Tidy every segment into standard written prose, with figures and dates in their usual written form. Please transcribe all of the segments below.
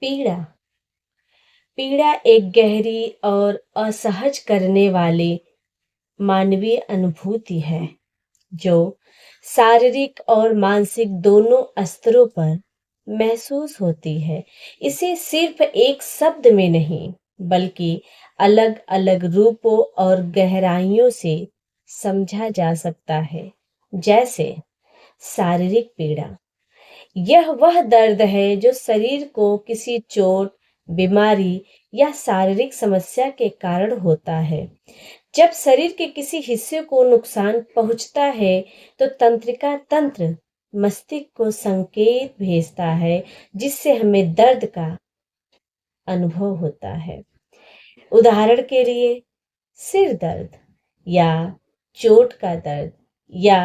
पीड़ा पीड़ा एक गहरी और असहज करने वाली मानवीय अनुभूति है जो शारीरिक और मानसिक दोनों स्तरों पर महसूस होती है। इसे सिर्फ एक शब्द में नहीं बल्कि अलग अलग रूपों और गहराइयों से समझा जा सकता है। जैसे शारीरिक पीड़ा, यह वह दर्द है जो शरीर को किसी चोट, बीमारी या शारीरिक समस्या के कारण होता है। जब शरीर के किसी हिस्से को नुकसान पहुंचता है तो तंत्रिका तंत्र मस्तिष्क को संकेत भेजता है जिससे हमें दर्द का अनुभव होता है। उदाहरण के लिए सिर दर्द या चोट का दर्द या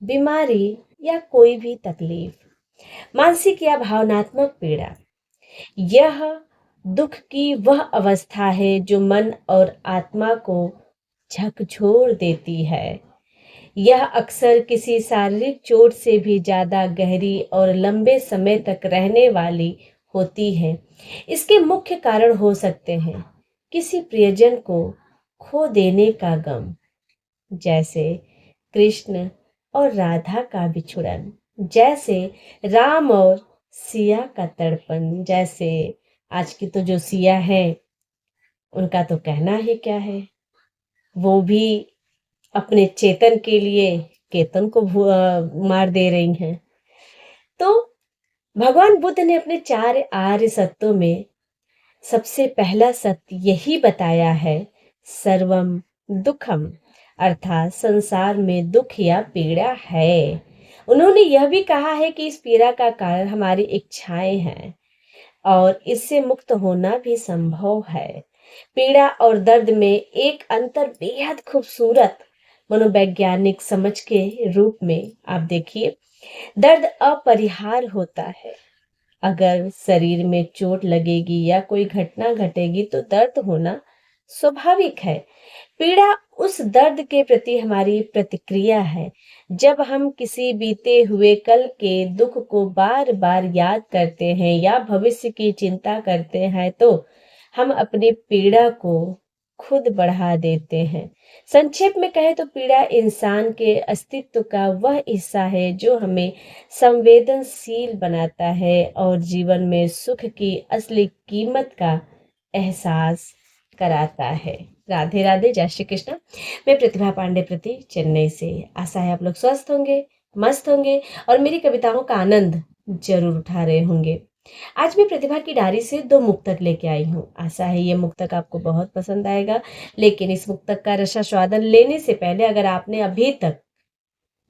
बीमारी या कोई भी तकलीफ। मानसिक या भावनात्मक पीड़ा, यह दुख की वह अवस्था है जो मन और आत्मा को झकझोर देती है। यह अक्सर किसी शारीरिक चोट से भी ज्यादा गहरी और लंबे समय तक रहने वाली होती है। इसके मुख्य कारण हो सकते हैं किसी प्रियजन को खो देने का गम, जैसे कृष्ण और राधा का बिछुड़न, जैसे राम और सिया का तड़पन, जैसे आज की तो जो सिया है उनका तो कहना ही क्या है। वो भी अपने चेतन के लिए केतन को मार दे रही हैं। तो भगवान बुद्ध ने अपने 4 आर्य सत्यों में सबसे पहला सत्य यही बताया है, सर्वम दुखम, अर्थात संसार में दुख या पीड़ा है। उन्होंने यह भी कहा है कि इस पीड़ा का कारण हमारी इच्छाएं हैं और इससे मुक्त होना भी संभव है। पीड़ा और दर्द में एक अंतर बेहद खूबसूरत मनोवैज्ञानिक समझ के रूप में आप देखिए, दर्द अपरिहार्य होता है। अगर शरीर में चोट लगेगी या कोई घटना घटेगी तो दर्द होना स्वाभाविक है। पीड़ा उस दर्द के प्रति हमारी प्रतिक्रिया है। जब हम किसी बीते हुए कल के दुख को बार बार याद करते हैं या भविष्य की चिंता करते हैं तो हम अपनी पीड़ा को खुद बढ़ा देते हैं। संक्षेप में कहें तो पीड़ा इंसान के अस्तित्व का वह हिस्सा है जो हमें संवेदनशील बनाता है और जीवन में सुख की असली कीमत का एहसास कराता है। राधे राधे, जय श्री कृष्ण। मैं प्रतिभा पांडे प्रति, चेन्नई से। आशा है आप लोग स्वस्थ होंगे, मस्त होंगे और मेरी कविताओं का आनंद जरूर उठा रहे होंगे। आज मैं प्रतिभा की डायरी से 2 मुक्तक लेके आई हूँ। आशा है ये मुक्तक आपको बहुत पसंद आएगा। लेकिन इस मुक्तक का रसास्वादन लेने से पहले अगर आपने अभी तक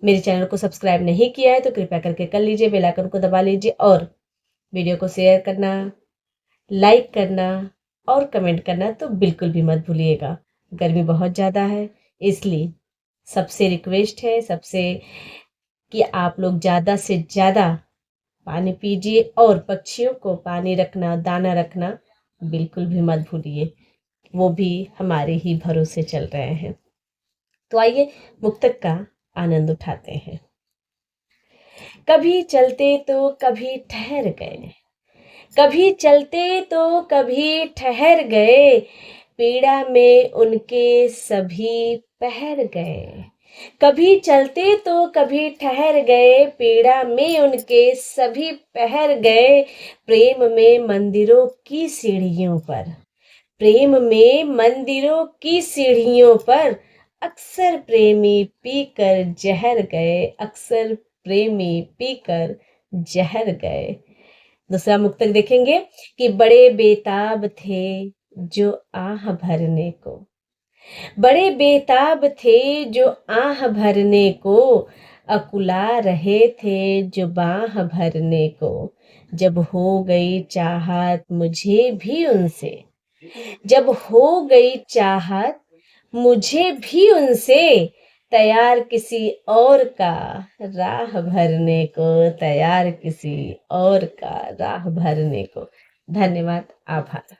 मेरे चैनल को सब्सक्राइब नहीं किया है तो कृपया करके कर लीजिए, बेल आइकन को दबा लीजिए और वीडियो को शेयर करना, लाइक करना और कमेंट करना तो बिल्कुल भी मत भूलिएगा। गर्मी बहुत ज़्यादा है, इसलिए सबसे रिक्वेस्ट है कि आप लोग ज़्यादा से ज़्यादा पानी पीजिए और पक्षियों को पानी रखना, दाना रखना बिल्कुल भी मत भूलिए। वो भी हमारे ही भरोसे चल रहे हैं। तो आइए मुक्तक का आनंद उठाते हैं। कभी चलते तो कभी ठहर गए, कभी चलते तो कभी ठहर गए, पीड़ा में उनके सभी पहर गए। कभी चलते तो कभी ठहर गए, पीड़ा में उनके सभी पहर गए। प्रेम में मंदिरों की सीढ़ियों पर, प्रेम में मंदिरों की सीढ़ियों पर अक्सर प्रेमी पीकर जहर गए, अक्सर प्रेमी पीकर जहर गए। दूसरा मुक्तक देखेंगे कि बड़े बेताब थे जो आह भरने को, बड़े बेताब थे जो आह भरने को, अकुला रहे थे जो बाह भरने को। जब हो गई चाहत मुझे भी उनसे, जब हो गई चाहत मुझे भी उनसे, तैयार किसी और का राह भरने को, तैयार किसी और का राह भरने को। धन्यवाद, आभार।